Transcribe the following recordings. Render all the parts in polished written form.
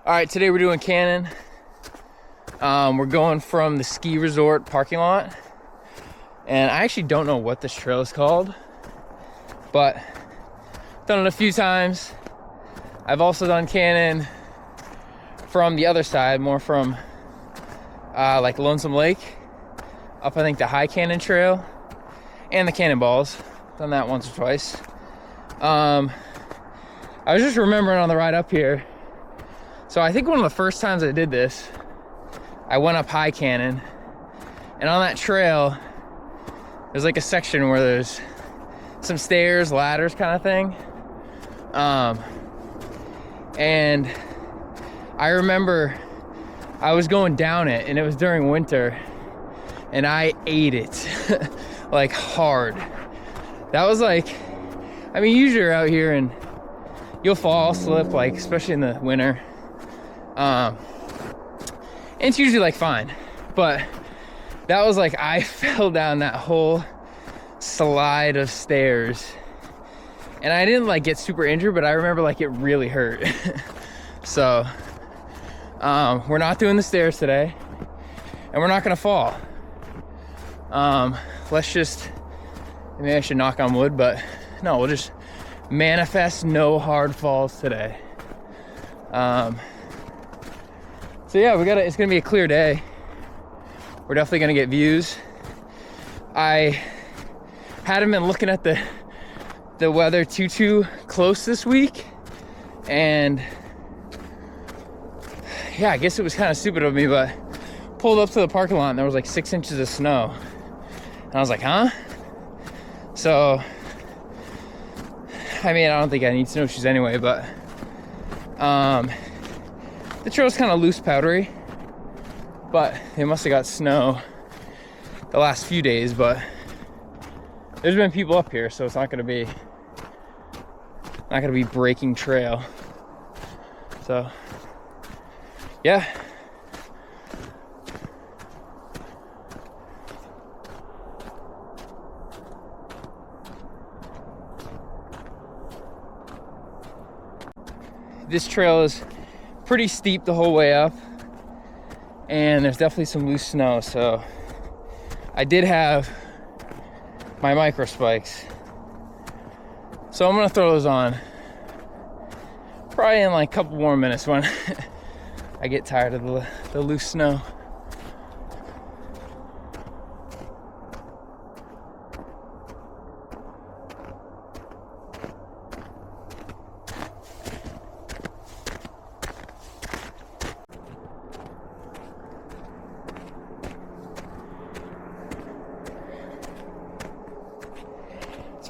All right, today we're doing Cannon. We're going from the ski resort parking lot, and I actually don't know what this trail is called, but I've done it a few times. I've also done Cannon from the other side, more from like Lonesome Lake, up I think the High Cannon Trail, and the Cannonballs. Done that once or twice. I was just remembering on the ride up here. So I think one of the first times I did this, I went up High Cannon, and on that trail, there's like a section where there's some stairs, ladders kind of thing. And I remember I was going down it, and it was during winter, and I ate it like hard. That was like, I mean, usually you're out here and you'll fall, slip, like especially in the winter. And it's usually like fine, but that was like, I fell down that whole slide of stairs, and I didn't like get super injured, but I remember like it really hurt. So we're not doing the stairs today, and we're not gonna fall. Let's just, maybe I should knock on wood, but no, we'll just manifest no hard falls today. So yeah, it's gonna be a clear day. We're definitely gonna get views. I hadn't been looking at the weather too close this week, and yeah, I guess it was kind of stupid of me, but pulled up to the parking lot and there was like 6 inches of snow, and I was like, huh? So I mean, I don't think I need snowshoes anyway, but the trail's kind of loose, powdery, but they must have got snow the last few days. But there's been people up here, so it's not gonna be breaking trail. So yeah. This trail is pretty steep the whole way up, and there's definitely some loose snow, so I did have my micro spikes, so I'm gonna throw those on probably in like a couple more minutes when I get tired of the loose snow.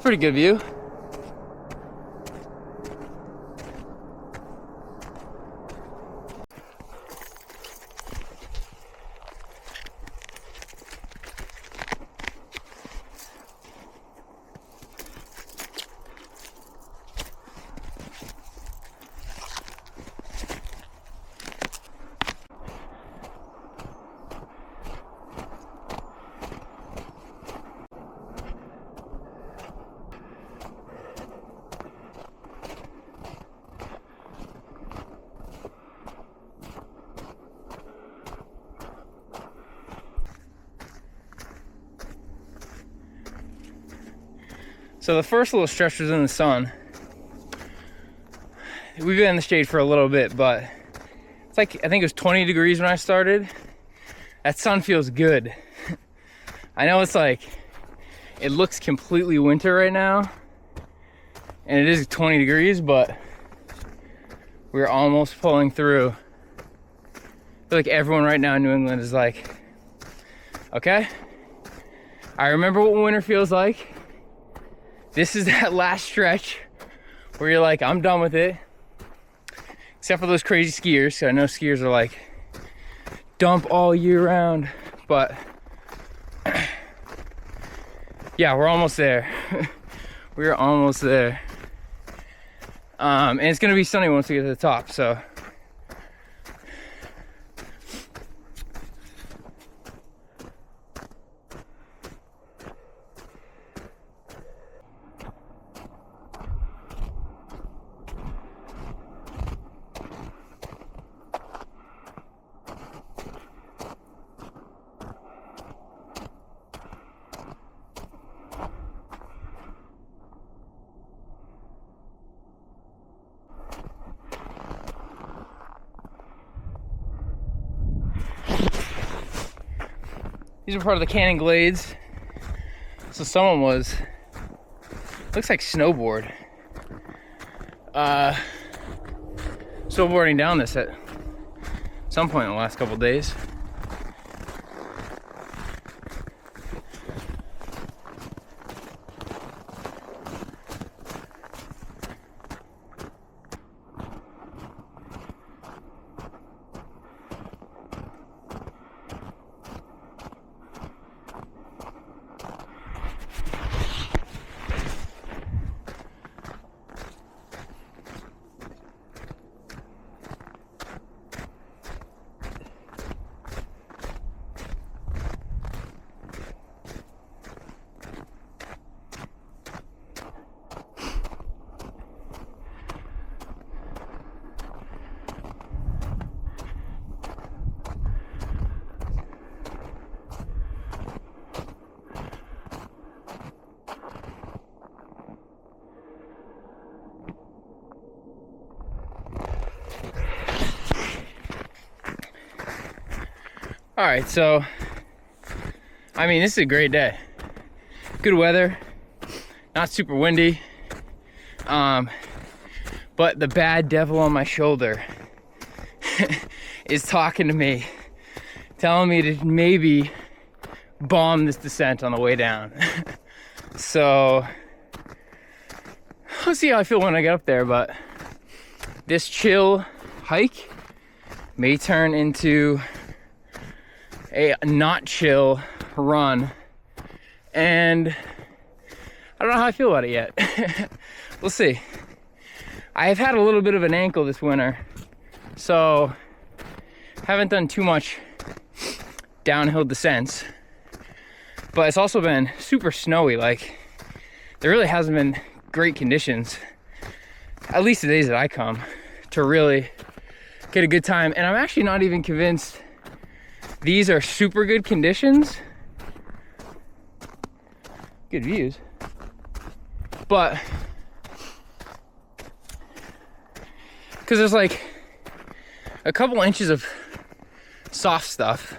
Pretty good view. So the first little stretch was in the sun. We've been in the shade for a little bit, but it's like, I think it was 20 degrees when I started. That sun feels good. I know it's like, it looks completely winter right now, and it is 20 degrees, but we're almost pulling through. I feel like everyone right now in New England is like, okay, I remember what winter feels like. This is that last stretch where you're like, I'm done with it. Except for those crazy skiers. I know skiers are like, dump all year round. But yeah, we're almost there. We're almost there. And it's gonna be sunny once we get to the top, so. These are part of the Canyon Glades. So someone was, looks like snowboarding down this at some point in the last couple days. All right, so, I mean, this is a great day. Good weather, not super windy. But the bad devil on my shoulder is talking to me, telling me to maybe bomb this descent on the way down. So, I'll see how I feel when I get up there, but this chill hike may turn into a not chill run, and I don't know how I feel about it yet. We'll see. I have had a little bit of an ankle this winter, so haven't done too much downhill descents, but it's also been super snowy. Like, there really hasn't been great conditions, at least the days that I come, to really get a good time. And I'm actually not even convinced these are super good conditions. Good views. But, because there's like a couple inches of soft stuff,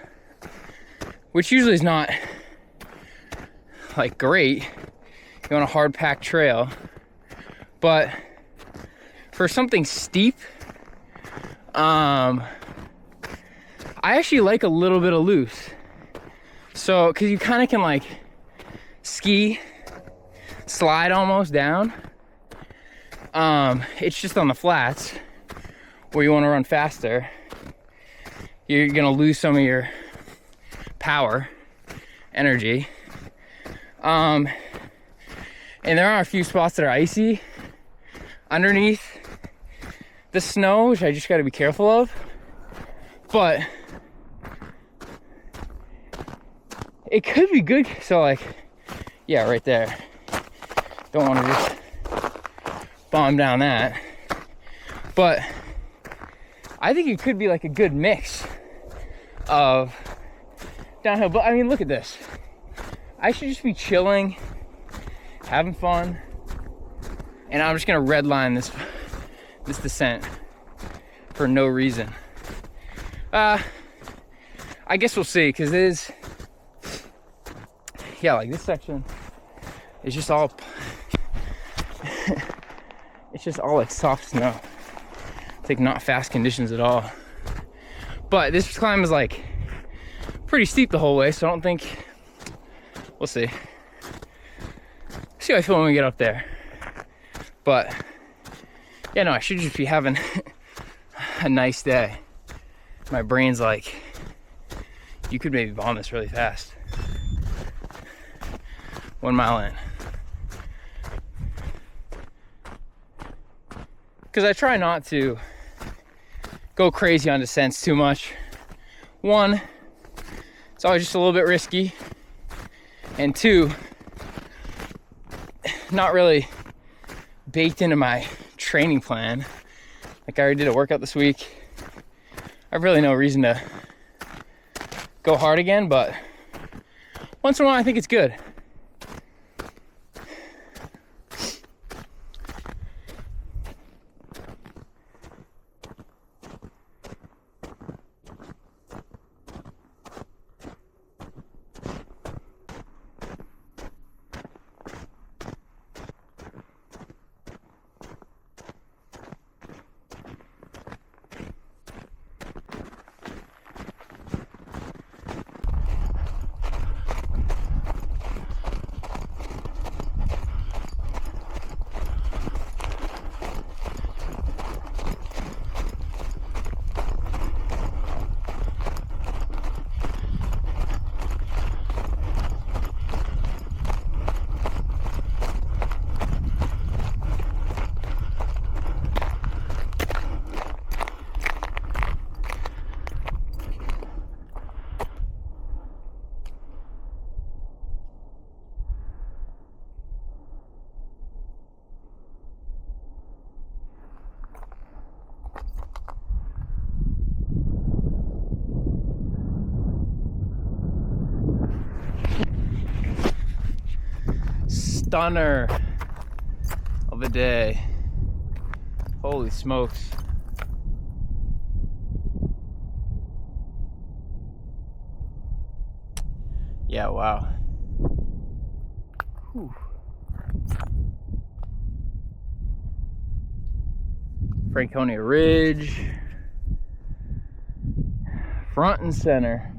which usually is not like great. You want a hard packed trail. But for something steep, I actually like a little bit of loose. So, because you kind of can like ski, slide almost down. It's just on the flats where you want to run faster. You're gonna lose some of your power, energy. And there are a few spots that are icy underneath the snow, which I just got to be careful of. But it could be good. So like, yeah, right there. Don't want to just bomb down that. But I think it could be like a good mix of downhill. But I mean, look at this. I should just be chilling, having fun, and I'm just gonna redline this descent for no reason. I guess we'll see, because it is, yeah, like this section is just all it's just all like soft snow. It's like not fast conditions at all. But this climb is like pretty steep the whole way, so I don't think, we'll see. See how I feel when we get up there. But yeah, no, I should just be having a nice day. My brain's like, you could maybe bomb this really fast. 1 mile in. Because I try not to go crazy on descents too much. One, it's always just a little bit risky. And two, not really baked into my training plan. Like, I already did a workout this week. I have really no reason to go hard again, but once in a while I think it's good. stunner of a day. Holy smokes. Yeah, wow. Whew. Franconia Ridge, front and center.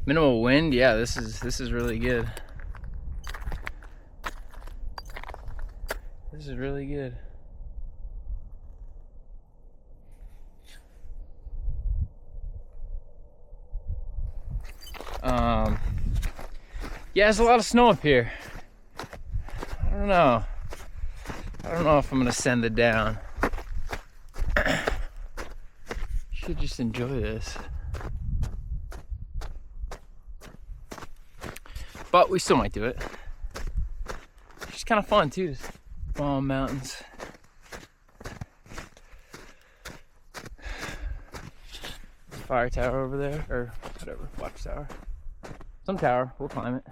Minimal wind, yeah, this is really good. This is really good. Yeah, there's a lot of snow up here. I don't know if I'm gonna send it down. Should just enjoy this. But we still might do it. It's just kind of fun too, just bomb mountains. Fire tower over there, or whatever, watchtower. Some tower, we'll climb it.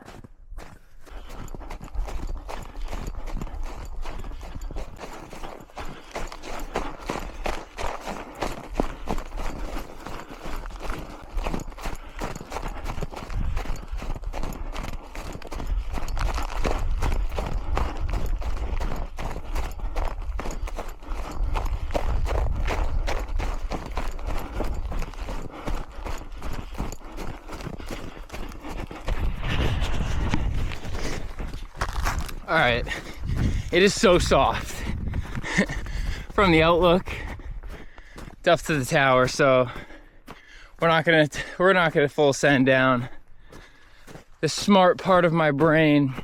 All right, it is so soft from the outlook. It's up to the tower, so we're not gonna full send down. The smart part of my brain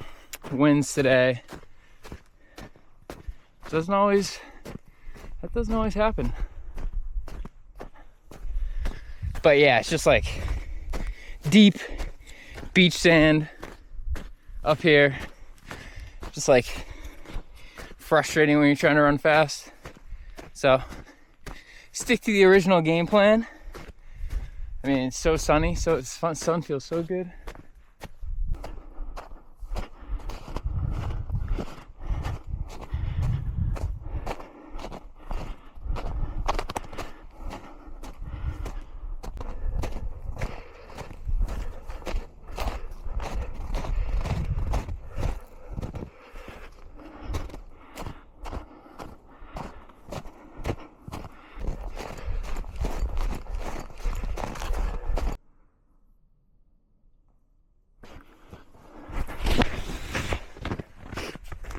wins today. That doesn't always happen. But yeah, it's just like deep beach sand up here. Just like frustrating when you're trying to run fast. So stick to the original game plan. I mean, it's so sunny, so it's fun. Sun feels so good.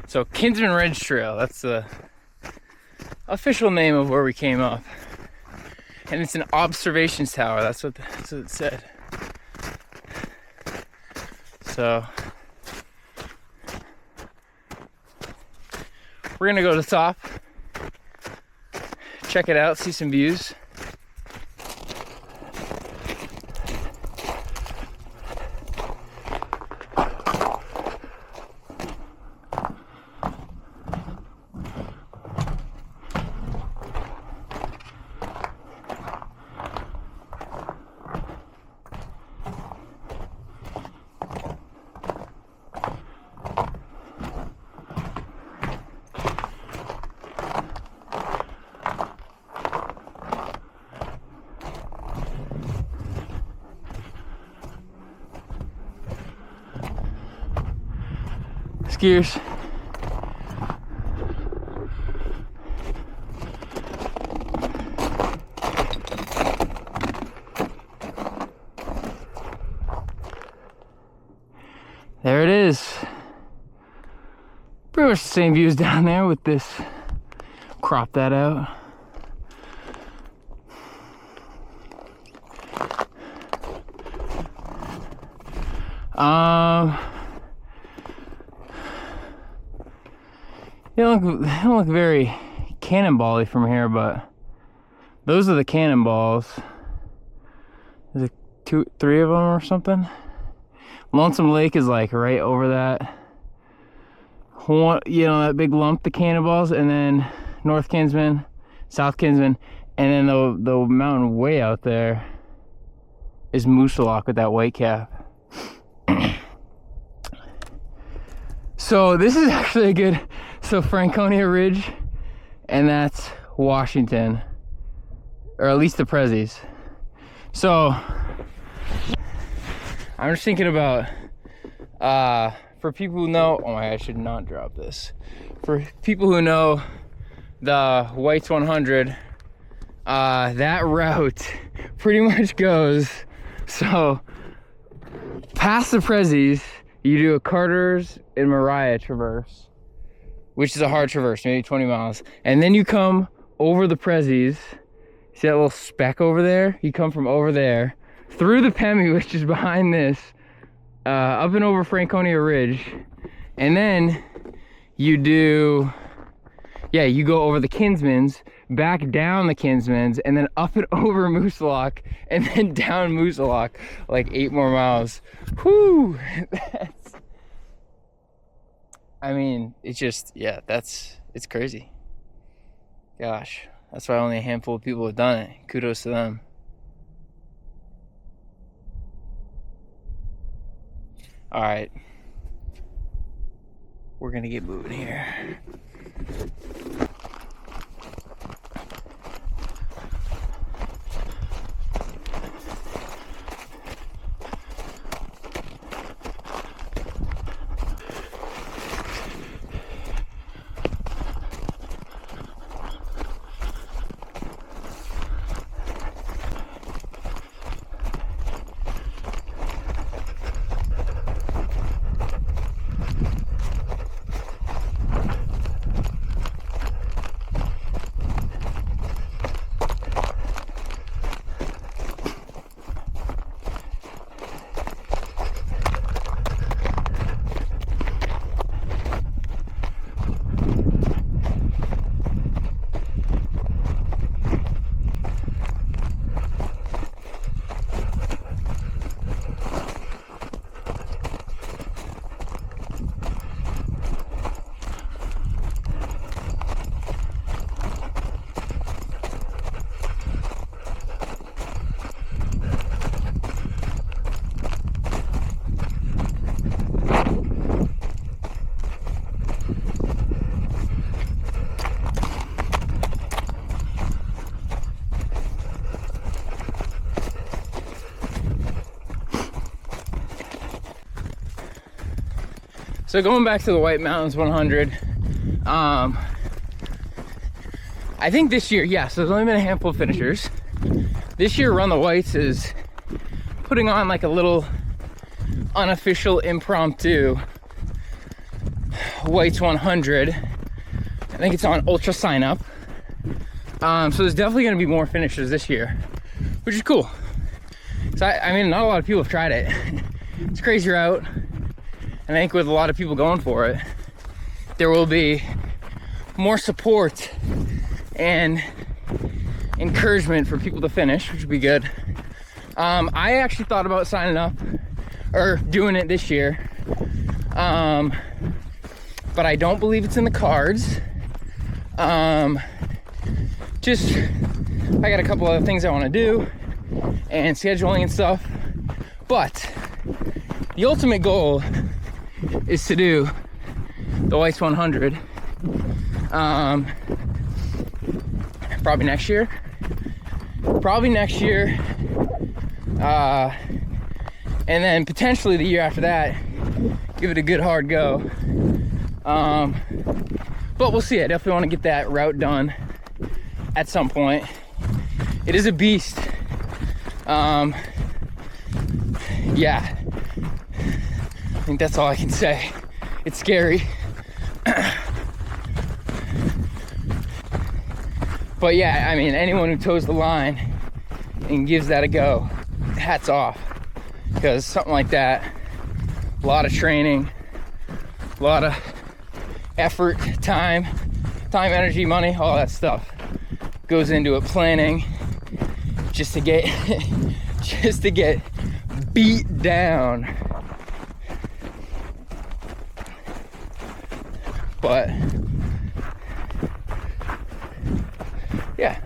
So Kinsman Ridge Trail, that's the official name of where we came up. And it's an observations tower, that's what it said. So we're gonna go to the top, check it out, see some views. Skiers. There it is. Pretty much the same views down there with this. Crop that out. They don't look very cannonball-y from here, but those are the cannonballs. There's three of them or something. Lonesome Lake is like right over that. You know, that big lump, the cannonballs, and then North Kinsman, South Kinsman, and then the mountain way out there is Moose Lock with that white cap. So this is actually a good, so Franconia Ridge, and that's Washington, or at least the Prezzies. So I'm just thinking about, for people who know, oh my God, I should not drop this. For people who know the Whites 100, that route pretty much goes, so past the Prezzies, you do a Carter's and Mariah traverse, which is a hard traverse, maybe 20 miles. And then you come over the Prezzies. See that little speck over there? You come from over there, through the Pemi, which is behind this, up and over Franconia Ridge. And then you do, yeah, you go over the Kinsmans, back down the Kinsmans, and then up and over Moose Lock, and then down Moose Lock, like 8 more miles. Whew! I mean, it's just, yeah, it's crazy. Gosh, that's why only a handful of people have done it. Kudos to them. All right. We're gonna get moving here. So going back to the White Mountains 100, I think this year, yes, there's only been a handful of finishers. This year, Run the Whites is putting on like a little unofficial impromptu Whites 100. I think it's on Ultra Sign Up. So there's definitely going to be more finishers this year, which is cool. So I mean, not a lot of people have tried it. It's a crazy route. And I think with a lot of people going for it, there will be more support and encouragement for people to finish, which would be good. I actually thought about signing up or doing it this year, but I don't believe it's in the cards. Just, I got a couple other things I want to do and scheduling and stuff, but the ultimate goal is to do the Whites 100 probably next year, and then potentially the year after that give it a good hard go, but we'll see. I definitely want to get that route done at some point. It is a beast. Yeah, I think that's all I can say. It's scary. But yeah, I mean, anyone who toes the line and gives that a go, hats off. Because something like that, a lot of training, a lot of effort, time, energy, money, all that stuff goes into it, planning just to get beat down. But yeah.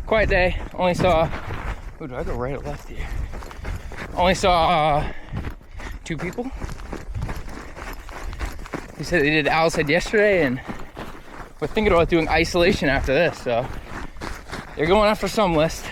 quiet day. Only saw, oh, do I go right or left here? Only saw 2 people. He said they did Al said yesterday, and we're thinking about doing isolation after this, so they're going after some list.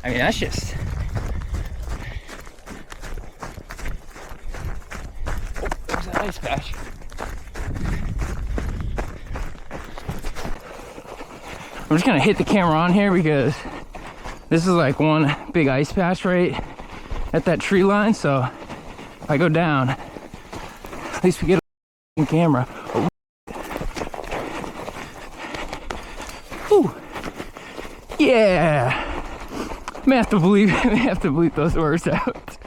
I mean, that's just... Oh, there's that ice patch. I'm just gonna hit the camera on here because this is like one big ice patch right at that tree line, so if I go down, at least we get a camera. Oh. Whew. Yeah! May have to bleep those words out.